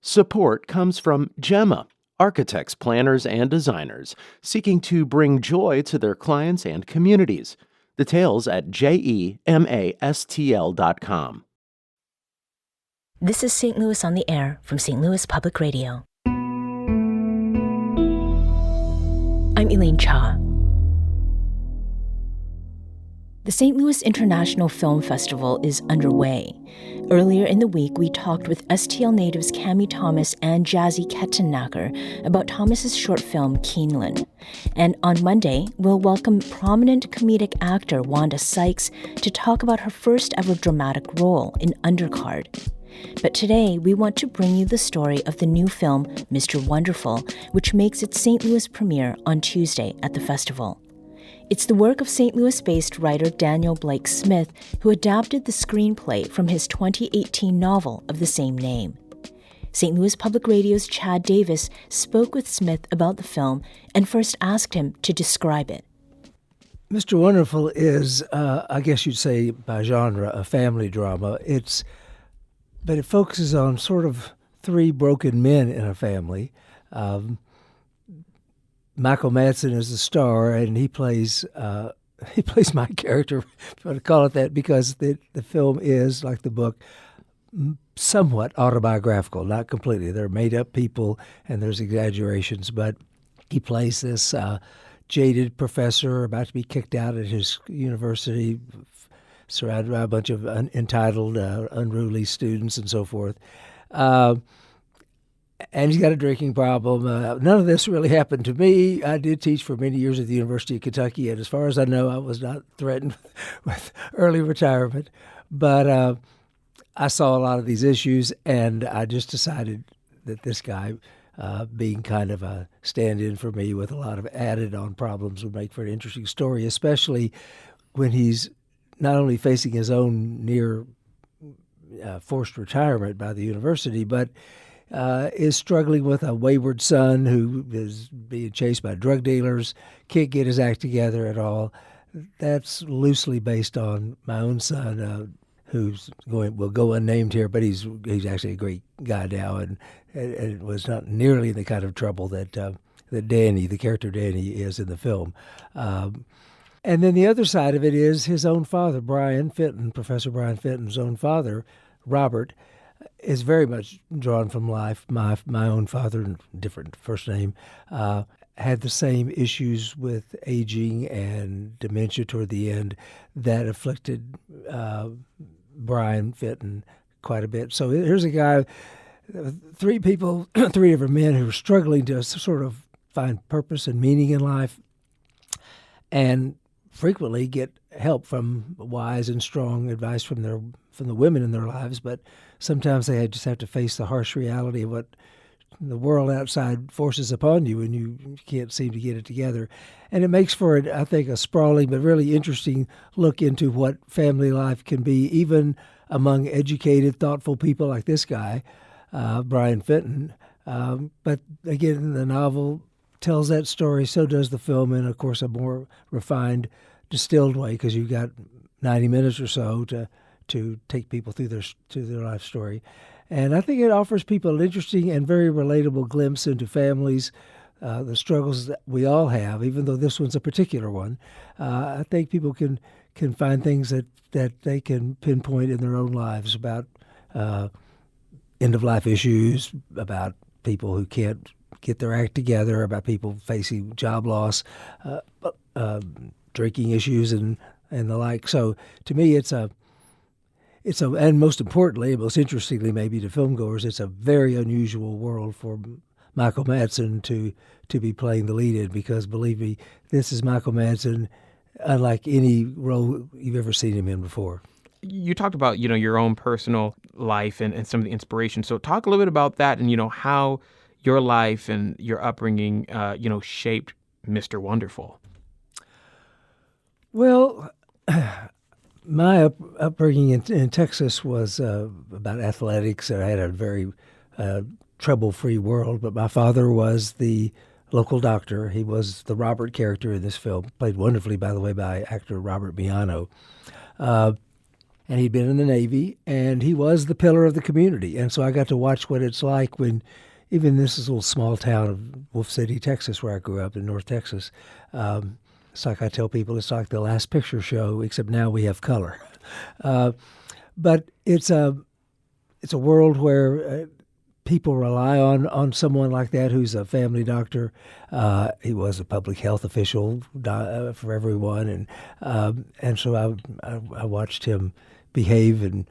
Support comes from Gemma, architects, planners, and designers seeking to bring joy to their clients and communities. Details at gemastl.com. This is St. Louis on the Air from St. Louis Public Radio. I'm Elaine Cha. The St. Louis International Film Festival is underway. Earlier in the week, we talked with STL natives Cami Thomas and Jazzy Kettenacker about Thomas's short film, Keeneland. And on Monday, we'll welcome prominent comedic actor Wanda Sykes to talk about her first ever dramatic role in Undercard. But today, we want to bring you the story of the new film, Mr. Wonderful, which makes its St. Louis premiere on Tuesday at the festival. It's the work of St. Louis-based writer Daniel Blake Smith, who adapted the screenplay from his 2018 novel of the same name. St. Louis Public Radio's Chad Davis spoke with Smith about the film and first asked him to describe it. Mr. Wonderful is, I guess you'd say by genre, a family drama. But it focuses on sort of three broken men in a family. Michael Madsen is the star, and he plays my character, if you want to call it that, because the film is, like the book, somewhat autobiographical, not completely. They're made-up people, and there's exaggerations, but he plays this jaded professor about to be kicked out at his university, surrounded by a bunch of entitled, unruly students and so forth. And he's got a drinking problem. None of this really happened to me. I did teach for many years at the University of Kentucky, and as far as I know, I was not threatened with early retirement. But I saw a lot of these issues, and I just decided that this guy, being kind of a stand-in for me with a lot of added-on problems, would make for an interesting story, especially when he's not only facing his own near forced retirement by the university, but is struggling with a wayward son who is being chased by drug dealers, can't get his act together at all. That's loosely based on my own son, who's will go unnamed here, but he's actually a great guy now, and it was not nearly the kind of trouble that Danny, the character Danny, is in the film. And then the other side of it is his own father, Brian Fenton, Professor Brian Fenton's own father, Robert, is very much drawn from life. My own father, different first name, had the same issues with aging and dementia toward the end that afflicted Brian Fenton quite a bit. So here's a guy, three different men who are struggling to sort of find purpose and meaning in life, and frequently get help from wise and strong advice from the women in their lives, but sometimes they just have to face the harsh reality of what the world outside forces upon you, and you can't seem to get it together. And it makes for, I think, a sprawling but really interesting look into what family life can be, even among educated, thoughtful people like this guy, Brian Fenton. But again, the novel tells that story, so does the film, in, of course, a more refined, distilled way, because you've got 90 minutes or so to take people through their life story. And I think it offers people an interesting and very relatable glimpse into families, the struggles that we all have, even though this one's a particular one. I think people can find things that they can pinpoint in their own lives about end-of-life issues, about people who can't get their act together, about people facing job loss, drinking issues, and the like. So to me, and most importantly, most interestingly maybe to filmgoers, it's a very unusual world for Michael Madsen to be playing the lead in, because believe me, this is Michael Madsen unlike any role you've ever seen him in before. You talked about, your own personal life and some of the inspiration. So talk a little bit about that and, how your life and your upbringing, shaped Mr. Wonderful. Well, my upbringing in Texas was about athletics. I had a very trouble-free world, but my father was the local doctor. He was the Robert character in this film, played wonderfully, by the way, by actor Robert Miano. and he'd been in the Navy, and he was the pillar of the community. And so I got to watch what it's like when, even this is a little small town of Wolf City, Texas, where I grew up in North Texas. It's like I tell people, it's like the Last Picture Show, except now we have color. But it's a world where people rely on someone like that who's a family doctor. He was a public health official for everyone, and so I watched him behave and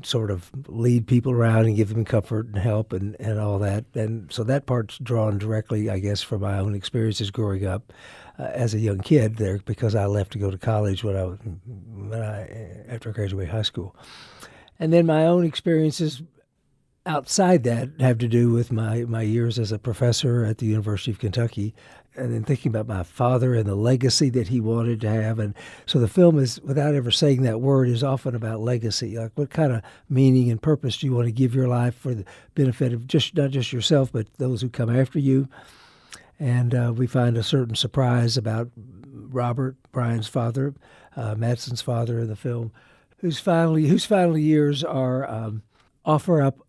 sort of lead people around and give them comfort and help and all that. And so that part's drawn directly, I guess, from my own experiences growing up as a young kid there, because I left to go to college after I graduated high school. And then my own experiences outside that have to do with my years as a professor at the University of Kentucky, and then thinking about my father and the legacy that he wanted to have. And so the film is, without ever saying that word, is often about legacy. Like, what kind of meaning and purpose do you want to give your life for the benefit of not just yourself, but those who come after you? And we find a certain surprise about Robert, Brian's father, Madsen's father in the film, whose final years are offer up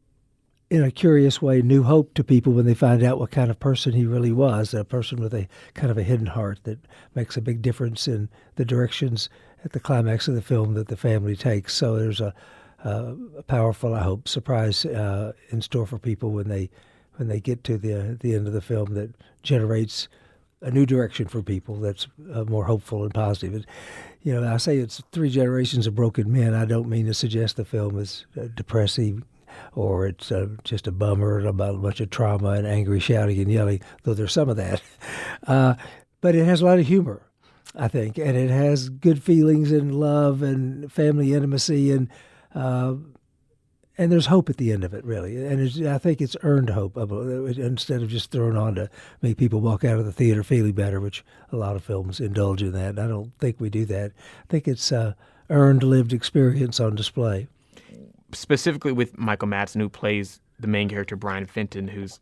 in a curious way, new hope to people when they find out what kind of person he really was, a person with a kind of a hidden heart that makes a big difference in the directions at the climax of the film that the family takes. So there's a powerful, I hope, surprise in store for people when they get to the end of the film that generates a new direction for people that's more hopeful and positive. I say it's 3 generations of broken men. I don't mean to suggest the film is depressing or it's just a bummer about a bunch of trauma and angry shouting and yelling, though there's some of that. But it has a lot of humor, I think, and it has good feelings and love and family intimacy, and there's hope at the end of it, really. And I think it's earned hope instead of just thrown on to make people walk out of the theater feeling better, which a lot of films indulge in that. I don't think we do that. I think it's earned lived experience on display. Specifically with Michael Madsen, who plays the main character Brian Fenton, who is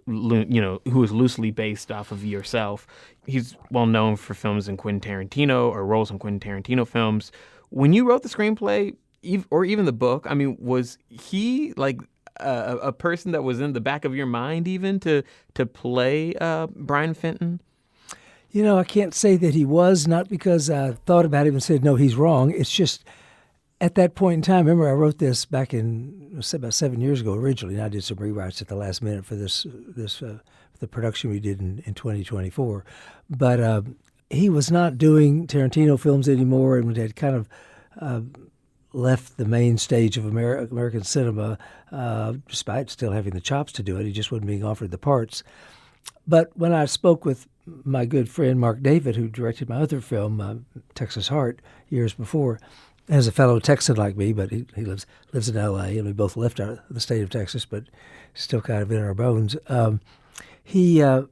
loosely based off of yourself. He's well known for films in Quentin Tarantino or roles in Quentin Tarantino films. When you wrote the screenplay or even the book, I mean, was he like a person that was in the back of your mind even to play Brian Fenton? I can't say that he was, not because I thought about him and said, no, he's wrong. It's just, at that point in time, remember I wrote this back about 7 years ago originally, and I did some rewrites at the last minute for the production we did in 2024. But he was not doing Tarantino films anymore and had kind of left the main stage of American cinema, despite still having the chops to do it. He just wasn't being offered the parts. But when I spoke with my good friend Mark David, who directed my other film, Texas Heart, years before, as a fellow Texan like me, but he lives in L.A., and we both left the state of Texas, but still kind of in our bones. He has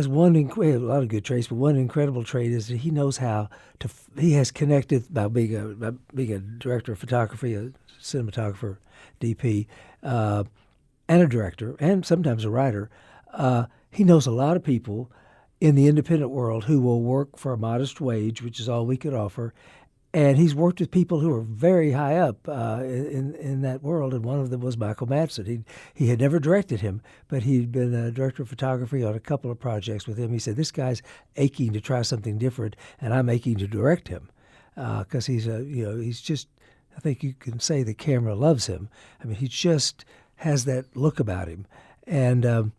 a lot of good traits, but one incredible trait is that he knows how to. He has connected by being a director of photography, a cinematographer, DP, and a director, and sometimes a writer. He knows a lot of people in the independent world who will work for a modest wage, which is all we could offer. And he's worked with people who are very high up in that world, and one of them was Michael Madsen. He had never directed him, but he'd been a director of photography on a couple of projects with him. He said, this guy's aching to try something different, and I'm aching to direct him, because he's just, I think you can say the camera loves him. I mean, he just has that look about him, and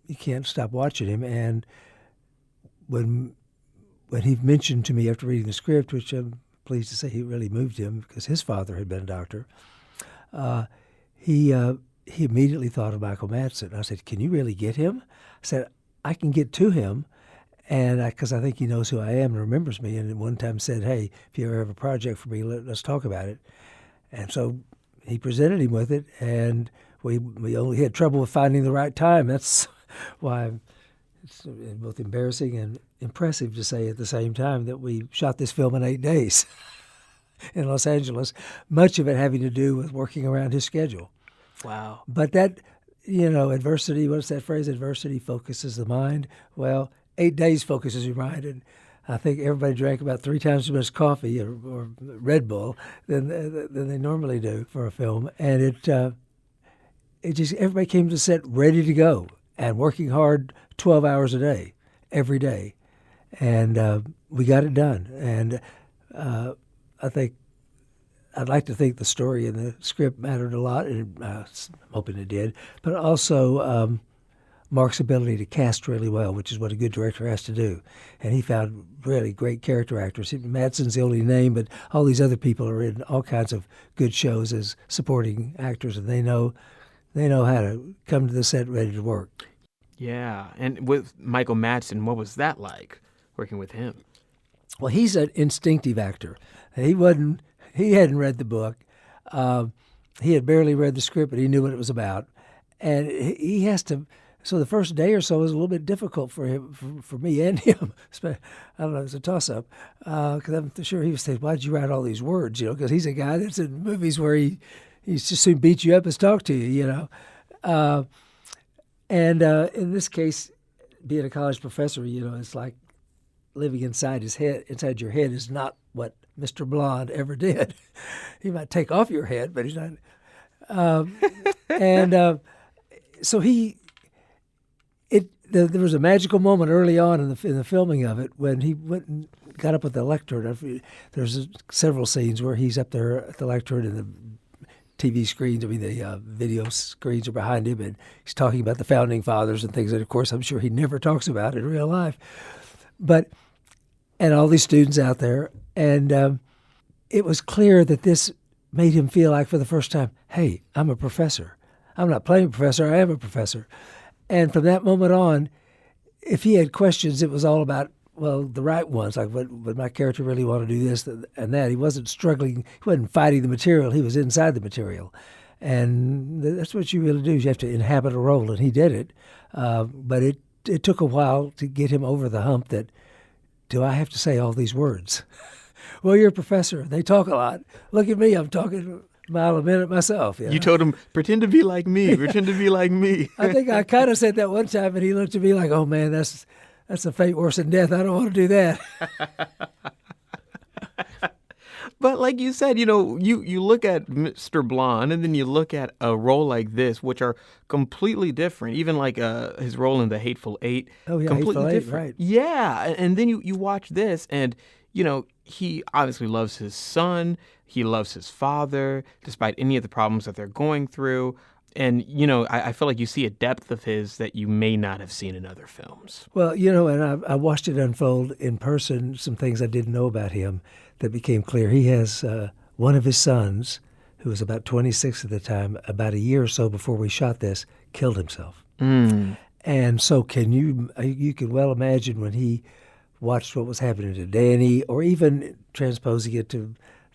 you can't stop watching him. And when he mentioned to me after reading the script, which I'm pleased to say he really moved him because his father had been a doctor, he immediately thought of Michael Madsen. I said, can you really get him? I said, I can get to him, and because I think he knows who I am and remembers me, and one time said, hey, if you ever have a project for me, let's talk about it. And so he presented him with it, and we only had trouble with finding the right time. That's why it's both embarrassing and impressive to say at the same time that we shot this film in 8 days in Los Angeles, much of it having to do with working around his schedule. Wow. But that, adversity, what's that phrase? Adversity focuses the mind. Well, 8 days focuses your mind. And I think everybody drank about 3 times as much coffee or Red Bull than they normally do for a film, and it just everybody came to set ready to go and working hard 12 hours a day, every day, and we got it done. And I think I'd like to think the story and the script mattered a lot, and I'm hoping it did, but also Mark's ability to cast really well, which is what a good director has to do. And he found really great character actors. Madsen's the only name, but all these other people are in all kinds of good shows as supporting actors, and they know how to come to the set ready to work. Yeah, and with Michael Madsen, what was that like, working with him? Well, he's an instinctive actor. He hadn't read the book. He had barely read the script, but he knew what it was about. And he has to. So the first day or so was a little bit difficult for him, for me and him. I don't know, it was a toss-up. Because I'm sure he was saying, "Why'd you write all these words?" Because he's a guy that's in movies where he just soon beats you up as talk to you. And in this case, being a college professor, it's like living inside his head. Inside your head is not what Mr. Blonde ever did. He might take off your head, but he's not. So there was a magical moment early on in the filming of it when he went and got up at the lectern. There's several scenes where he's up there at the lectern and the TV screens, the video screens are behind him, and he's talking about the founding fathers and things that, of course, I'm sure he never talks about in real life. And all these students out there, and it was clear that this made him feel like for the first time, hey, I'm a professor. I'm not playing a professor, I am a professor. And from that moment on, if he had questions, it was all about, the right ones, like would my character really want to do this and that. He wasn't struggling, he wasn't fighting the material, he was inside the material. And that's what you really do, is you have to inhabit a role, and he did it. But it took a while to get him over the hump that, do I have to say all these words? Well, you're a professor. They talk a lot. Look at me. I'm talking a mile a minute myself. You told him, pretend to be like me. Pretend to be like me. I think I kind of said that one time, and he looked at me like, oh, man, that's a fate worse than death. I don't want to do that. But like you said, you look at Mr. Blonde, and then you look at a role like this, which are completely different. Even like his role in The Hateful Eight. Oh, yeah, completely Hateful Eight, different. right. Yeah, and then you watch this, and, he obviously loves his son. He loves his father, despite any of the problems that they're going through. And, I feel like you see a depth of his that you may not have seen in other films. Well, and I watched it unfold in person, some things I didn't know about him that became clear. He has one of his sons, who was about 26 at the time, about a year or so before we shot this, killed himself. Mm. And so you can well imagine when he watched what was happening to Danny, or even transposing it to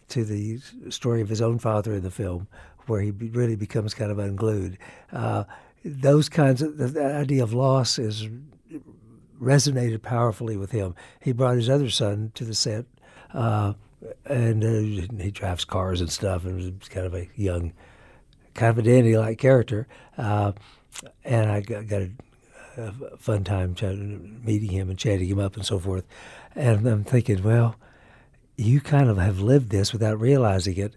the story of his own father in the film, where he really becomes kind of unglued. Those kinds of, the idea of loss resonated powerfully with him. He brought his other son to the set, and he drives cars and stuff, and was kind of a young, kind of a Danny-like character. And I got a fun time meeting him and chatting him up and so forth. And I'm thinking, well, you kind of have lived this without realizing it.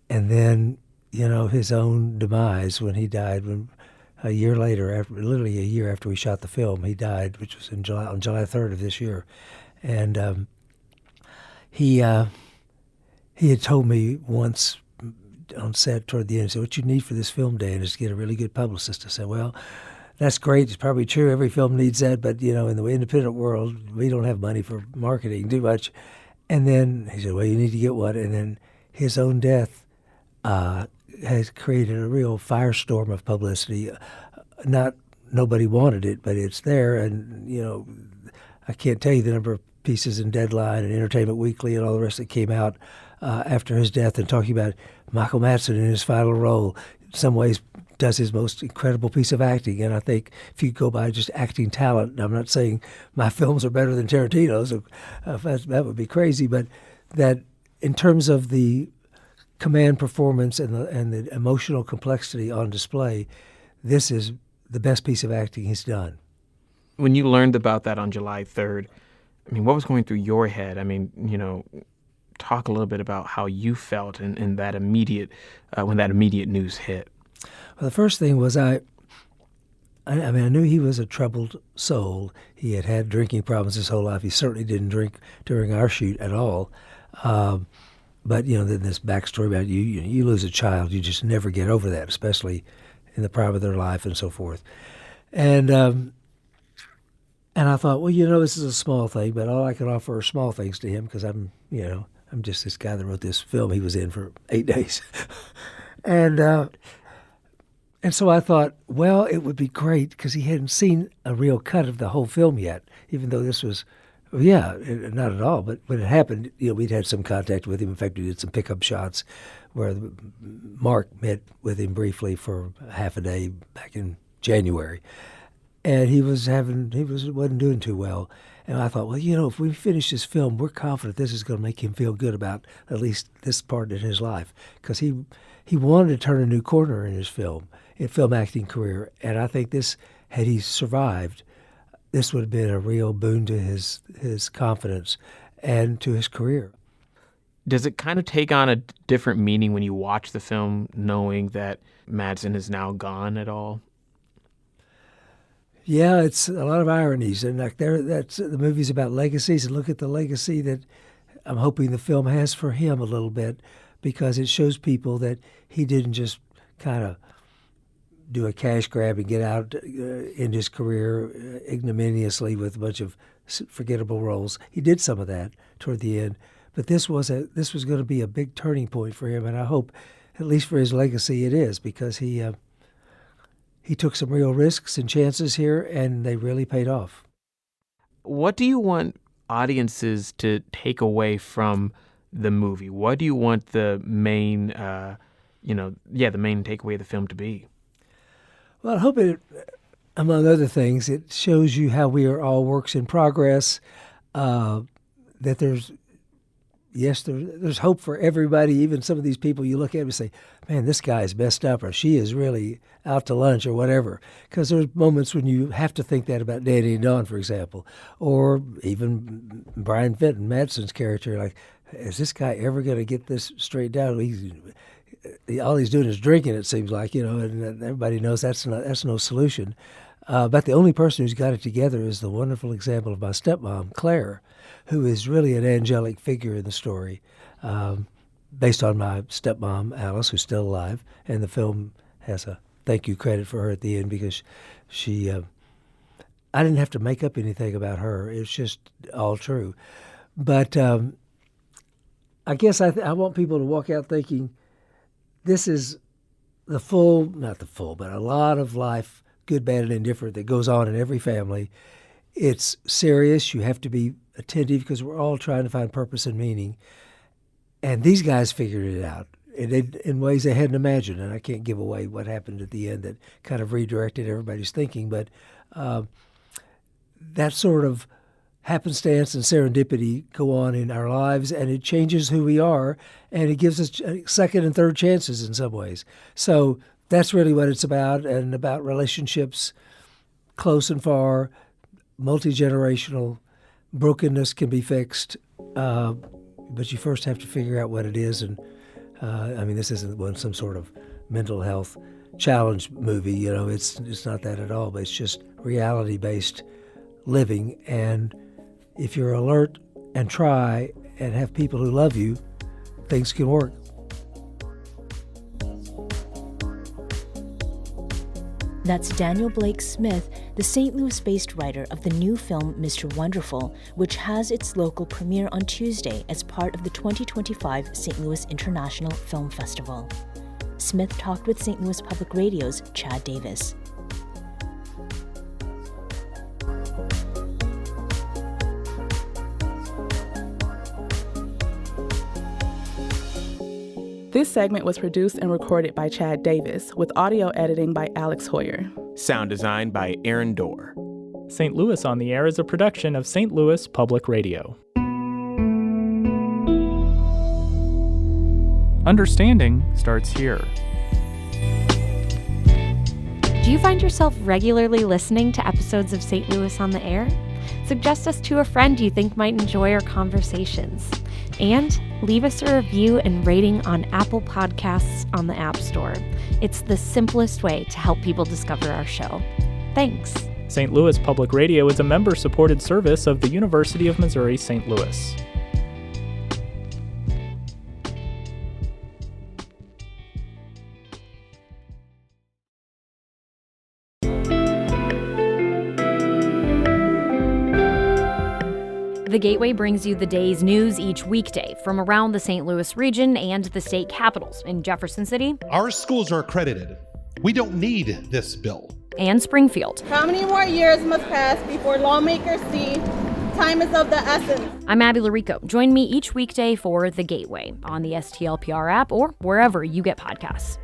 And then, his own demise when he died, when a year later, literally a year after we shot the film, he died, which was on July 3rd of this year. And he had told me once on set toward the end, he said, what you need for this film, Dan, is to get a really good publicist. I said, well, that's great. It's probably true. Every film needs that. But, in the independent world, we don't have money for marketing too much. And then he said, well, you need to get one. And then his own death has created a real firestorm of publicity. Nobody wanted it, but it's there. And, I can't tell you the number of pieces in Deadline and Entertainment Weekly and all the rest that came out after his death, and talking about Michael Madsen in his final role. In some ways, does his most incredible piece of acting. And I think if you go by just acting talent, I'm not saying my films are better than Tarantino's, that would be crazy, but that in terms of the command performance and the emotional complexity on display, this is the best piece of acting he's done. When you learned about that on July 3rd, I mean, what was going through your head? I mean, talk a little bit about how you felt in that immediate, when that immediate news hit. Well, the first thing was I knew he was a troubled soul. He had had drinking problems his whole life. He certainly didn't drink during our shoot at all. But, then this backstory about you lose a child, you just never get over that, especially in the prime of their life and so forth. And I thought, well, this is a small thing, but all I can offer are small things to him because I'm just this guy that wrote this film he was in for 8 days. And so I thought, well, it would be great because he hadn't seen a real cut of the whole film yet, even though this was, not at all. But when it happened, we'd had some contact with him. In fact, we did some pickup shots where Mark met with him briefly for half a day back in January. And he wasn't doing too well. And I thought, well, if we finish this film, we're confident this is going to make him feel good about at least this part in his life. Because he wanted to turn a new corner in his film acting career. And I think this, had he survived, this would have been a real boon to his confidence and to his career. Does it kind of take on a different meaning when you watch the film, knowing that Madsen is now gone at all? Yeah, it's a lot of ironies, and the movie's about legacies, and look at the legacy that I'm hoping the film has for him a little bit, because it shows people that he didn't just kind of do a cash grab and get out in his career ignominiously with a bunch of forgettable roles. He did some of that toward the end, but this was going to be a big turning point for him, and I hope, at least for his legacy, it is, because he took some real risks and chances here, and they really paid off. What do you want audiences to take away from the movie? What do you want the main, the main takeaway of the film to be? Well, I hope it, among other things, it shows you how we are all works in progress, that there's hope for everybody, even some of these people you look at and say, man, this guy is messed up, or she is really out to lunch, or whatever. Because there's moments when you have to think that about Danny and Dawn, for example, or even Brian Fenton, Madsen's character. Like, is this guy ever going to get this straightened out? All he's doing is drinking, it seems like, and everybody knows that's no solution. But the only person who's got it together is the wonderful example of my stepmom, Claire, who is really an angelic figure in the story, based on my stepmom, Alice, who's still alive. And the film has a thank you credit for her at the end, because she, I didn't have to make up anything about her. It's just all true. But I guess I want people to walk out thinking this is not the full, but a lot of life, good, bad, and indifferent, that goes on in every family. It's serious. You have to be attentive because we're all trying to find purpose and meaning. And these guys figured it out in ways they hadn't imagined. And I can't give away what happened at the end that kind of redirected everybody's thinking. But that sort of happenstance and serendipity go on in our lives, and it changes who we are, and it gives us second and third chances in some ways. So that's really what it's about, and about relationships, close and far, multi-generational. Brokenness can be fixed, but you first have to figure out what it is. And this isn't some sort of mental health challenge movie. It's not that at all. But it's just reality-based living. And if you're alert and try and have people who love you, things can work. That's Daniel Blake Smith, the St. Louis-based writer of the new film Mr. Wonderful, which has its local premiere on Tuesday as part of the 2025 St. Louis International Film Festival. Smith talked with St. Louis Public Radio's Chad Davis. This segment was produced and recorded by Chad Davis, with audio editing by Alex Hoyer. Sound design by Aaron Dorr. St. Louis on the Air is a production of St. Louis Public Radio. Understanding starts here. Do you find yourself regularly listening to episodes of St. Louis on the Air? Suggest us to a friend you think might enjoy our conversations. And leave us a review and rating on Apple Podcasts on the App Store. It's the simplest way to help people discover our show. Thanks. St. Louis Public Radio is a member-supported service of the University of Missouri St. Louis. The Gateway brings you the day's news each weekday from around the St. Louis region and the state capitals in Jefferson City. Our schools are accredited. We don't need this bill. And Springfield. How many more years must pass before lawmakers see time is of the essence? I'm Abby Larico. Join me each weekday for The Gateway on the STLPR app or wherever you get podcasts.